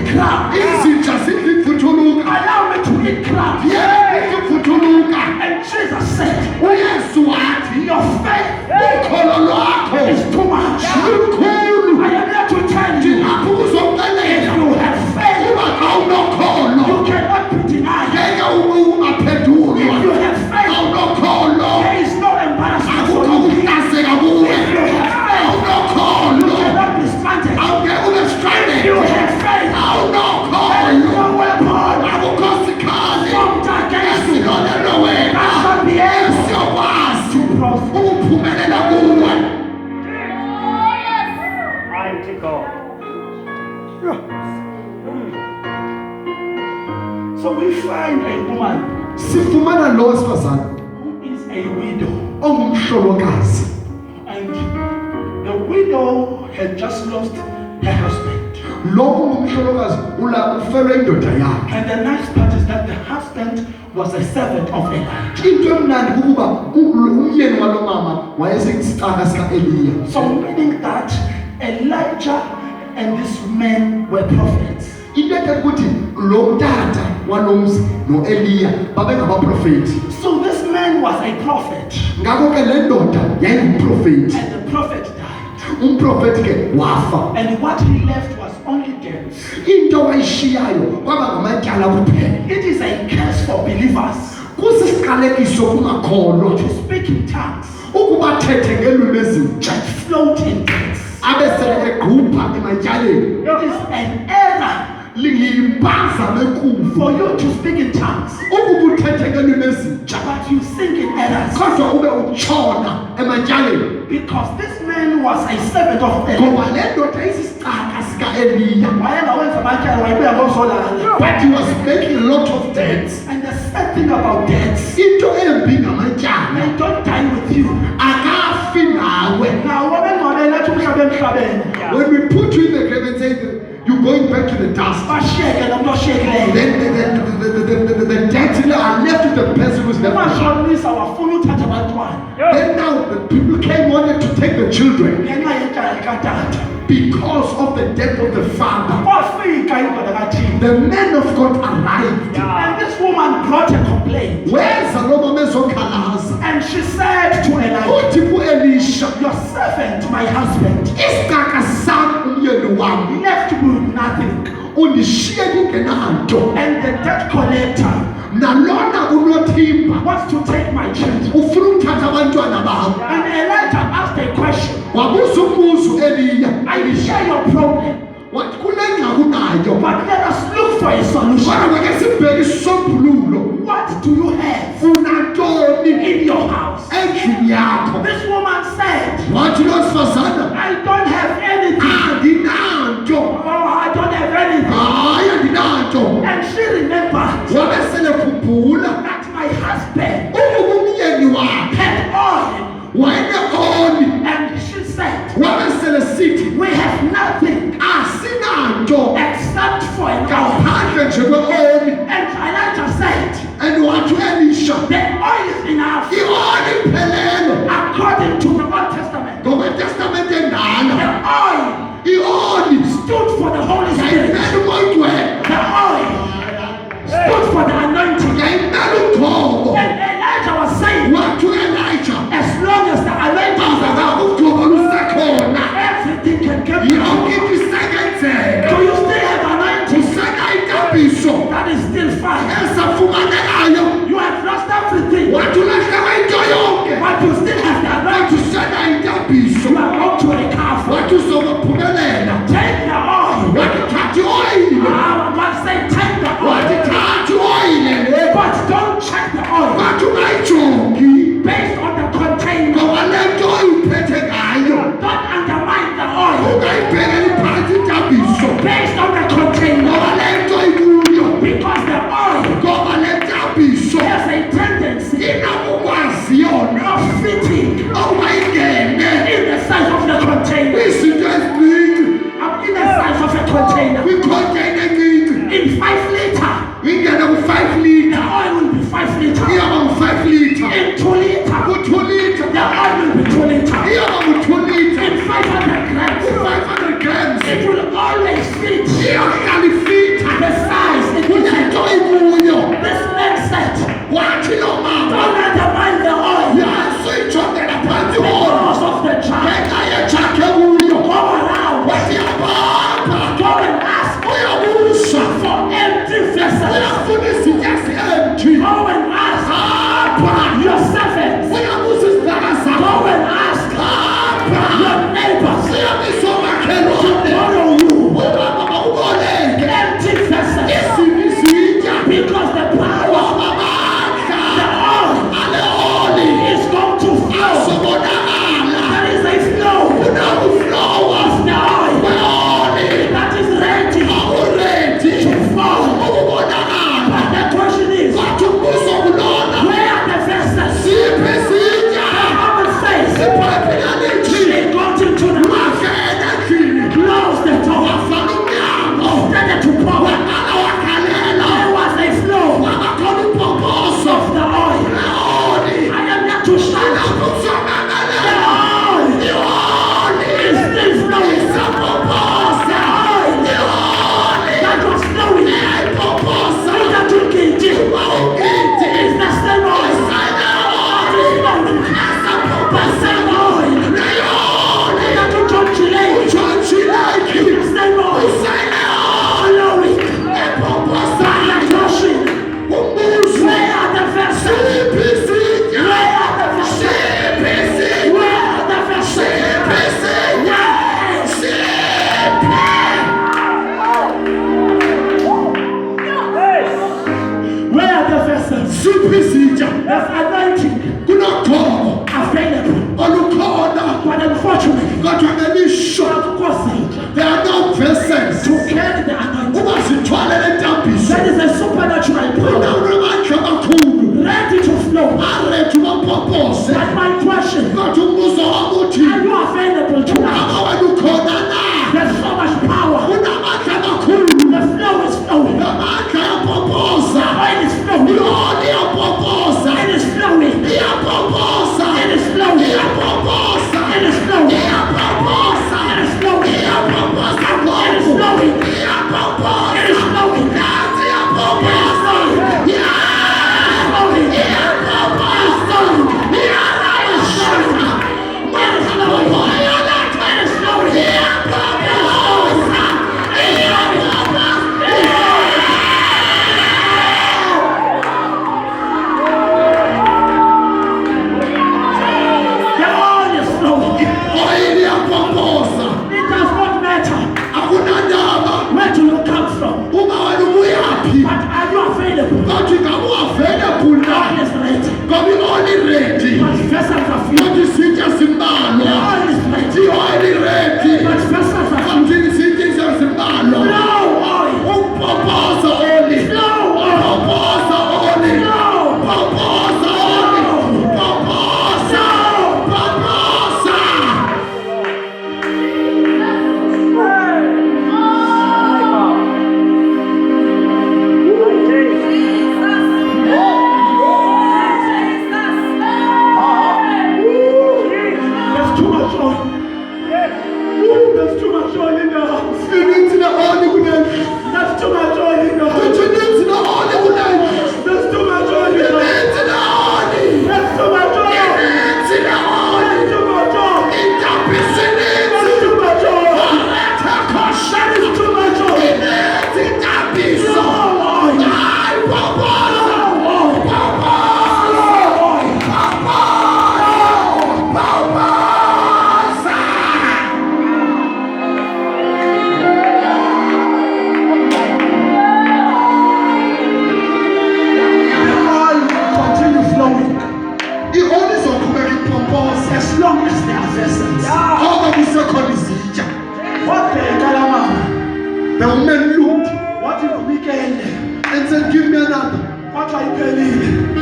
crab. Allow me to eat crab. And Jesus said, your faith is too much. I am here to tell you, if you have faith, you cannot be denied. If you have faith, there is no embarrassment for you. If you have faith, you cannot be stranded. If you have faith, there is no weapon formed against you that shall be able to prosper. Mighty God. So we find a woman sifumana lo wesifazane who is a widow, ongumhlolokazi, and the widow had just lost her husband. lo ungumhlolokazi ufelwe indoda yakhe. And the nice part is that the husband was a servant of Elijah. Into emnandi kukuba umyeni walo mama wayesisicaka sika-Eliya. So meaning that Elijah and this man were prophets. Into ethetha ukuthi lo tata walomzi no-Eliya babengabaprofethi. So this man was a prophet, Ngakho ke le ndoda yayingumprofethi. and the prophet died. Umprofethi ke wafa. And what he left was only debts. Into wayishiyayo kwaba ngamatyala kuphela. It is a curse for believers Kusisiqalekiso kungakholwa to speak in tongues ukuba thethe ngelwimi ezintsha and float in debts. abe sele egqupha ematyaleni. It is an error Liyimpazamo enkulu for you to speak in tongues, ukuba uthethe ngelwimi ezintsha but you sing in errors. kodwa ube utshona ematyaleni. Because this man was a servant of Elijah. Ngoba le ndoda isisicaka sika-Eliya, but he was making a lot of debts. And the sad thing about debts, Into embi ngamatyala they don't die with you. akafi nawe. Now, When we put you in the grave and say you're going back to the dust, then then the debts are left to the person who's left behind. Then now the people came wanted to take the children because of the death of the father. The men of God arrived. And this woman brought a complaint. Where's the Mezokhalaza? And she said to Elijah, Uthi ku-Elisha, your servant, my husband, isicaka sam umyeni wami left with nothing. undishiye ndingenanto, And the debt collector nalona unothimba wants to take my children. ufuna ukuthatha abantwana bam. And Elijah asked a question. Wabuza umbuzo u-Eliya, I will share your problem, wathi kule ngxaki unayo, but let us look for a solution. kodwa make sibheke isisombululo. What do you have Unantoni in your house? endlini yakho? This woman said, Wathi lo sifazana, I don't have anything. andinanto. Oh, I don't have anything. Hayi andinanto. And she remembered Wabe selekhumbula that my husband ukuba umyeni wakhe had oil. wayene-oli. And she said, Wabe selesithi we have nothing asinanto except for a cow. ngaphandle nje kwe-oli. And Elijah said, And wathi u-Elisha, the oil is enough. i-oli iphelele. According to the Old Testament, Ngokwetestamente the endala, oil i-oli stood for the Holy Spirit. yayimele umoyigwebe, The oil stood for the anointing. yayimele ugcobo. And Elijah was saying, Wathi u-Elijah, as long as the anointing is around, ugcobo lusekhona, everything can get yonke better. into isengenzeka. Do you still have anointing? Usena intambiso That is still fine. esafumanekayo. You have lost everything, Wathi ulahlekelwe into yonke, but you still have the wathi anointing. usena intambiso. You are up to a calf. Wathi uzokuphumelela. Take the oil. Wathi thatha i-oyile. God say take the Wathi oil. thatha i-oyile. But don't check the oil Wathi ungayijongi, based on the container. ngoba le nto uyiphethe ngayo Don't undermine the oil ungayibhekeli phantsi intambiso, based on the container. ngoba le nto ikuyo, Because the oil ngoba le ntambiso has a tendency inakukwazi yona of fitting ukuba ingene in the size of the container. kwizinto ezininzi, In the size of a container. kwikhonteyina encinci. In 5 liter, Ingene ku-5 the litre, oil will be 5 liter. iyaba ngu-5 litre, In 2 liter, ku-2 litre, the oil will be 2 liter. iyaba ngu-2 litre, In 500 grams, ku-500 grams, it will always fit iyohlala ifile. needed to pour. There was a flow of the oil. I am here to shout. The oil is still flowing. The oil that was flowing. Look at you, King Jim. It's the same oil. The same oil. Look at you, John Chile. It's the same oil. Flowing. Like rushing. Where are the vessels? Where are the vessels? Where are the vessels? Where are the vessels? There's anointing available. But unfortunately, there are no vessels to carry the anointing. That is a supernatural power ready to flow. But my question, are you available tonight? There's so much power. The flow is flowing. The oil is flowing. It is flowing. It is flowing. It is flowing. It is flowing. It is flowing. It is flowing. It is flowing. It is flowing.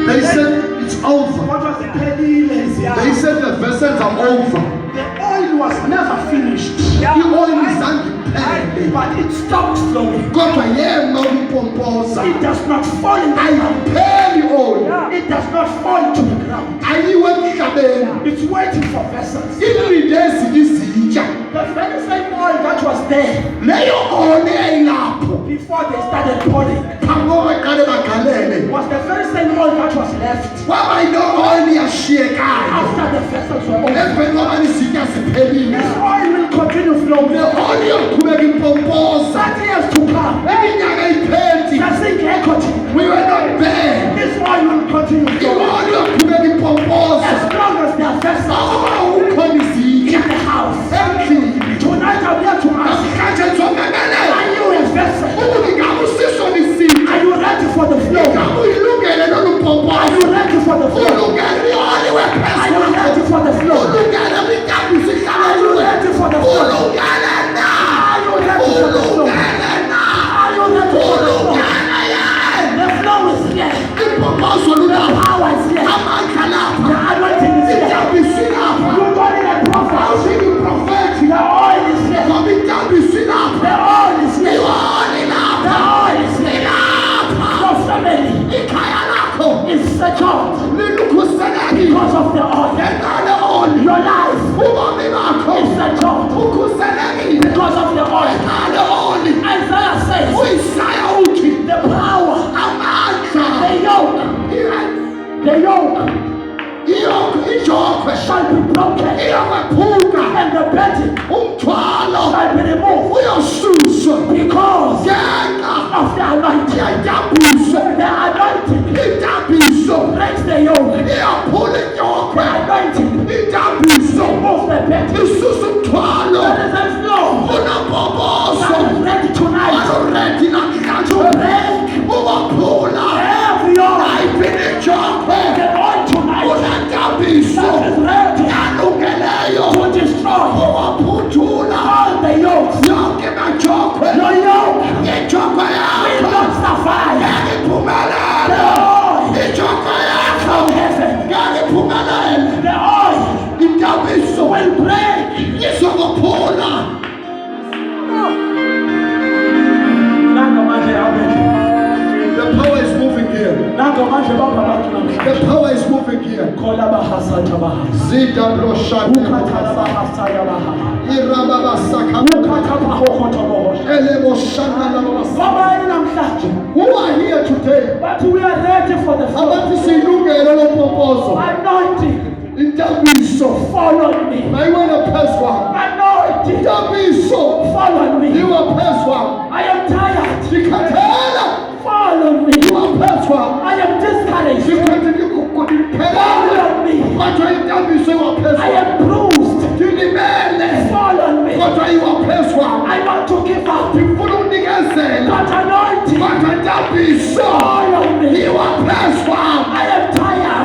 They said it's over. What was the penniless? They said the vessels are over. The oil was never finished. The oil is unprepared. But it stopped flowing. It does not fall in the ground. It does not fall to the ground. It's waiting for vessels. The very same oil that was there before they started pouring was the very same oil that was left after the vessels were opened. This oil will continue flowing. 30 years to come. We were not there. This oil will continue flowing. As long as there are vessels in the house. Tonight I'm here to ask, are you a vessel? to break every yoke. The Lord tonight that is ready to destroy all the yokes. Your yoke will not survive. The oil from heaven, the oil will break. The power is moving here. The power is moving here. Zida Roshad who are here today? But we are ready for the anointing. Follow me. Anointing. Follow me. I am tired. Follow me. I am discouraged. Follow me. I am bruised. Follow me. I want to give up. But anointing. Follow me. I am tired.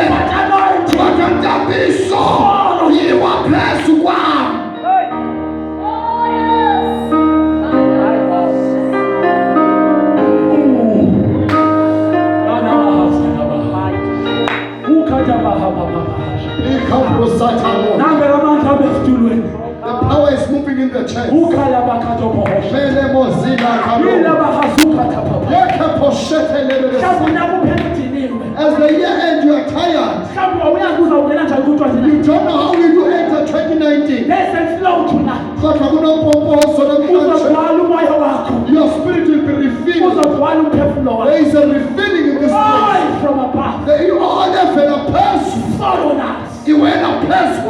But anointing. Follow me. The power is moving in the church. As the year ends, you are tired. You don't know how you do enter 2019. But your spirit will be revealed. There is a revealing in this place. From above. You are a person. Follow us. You are a person.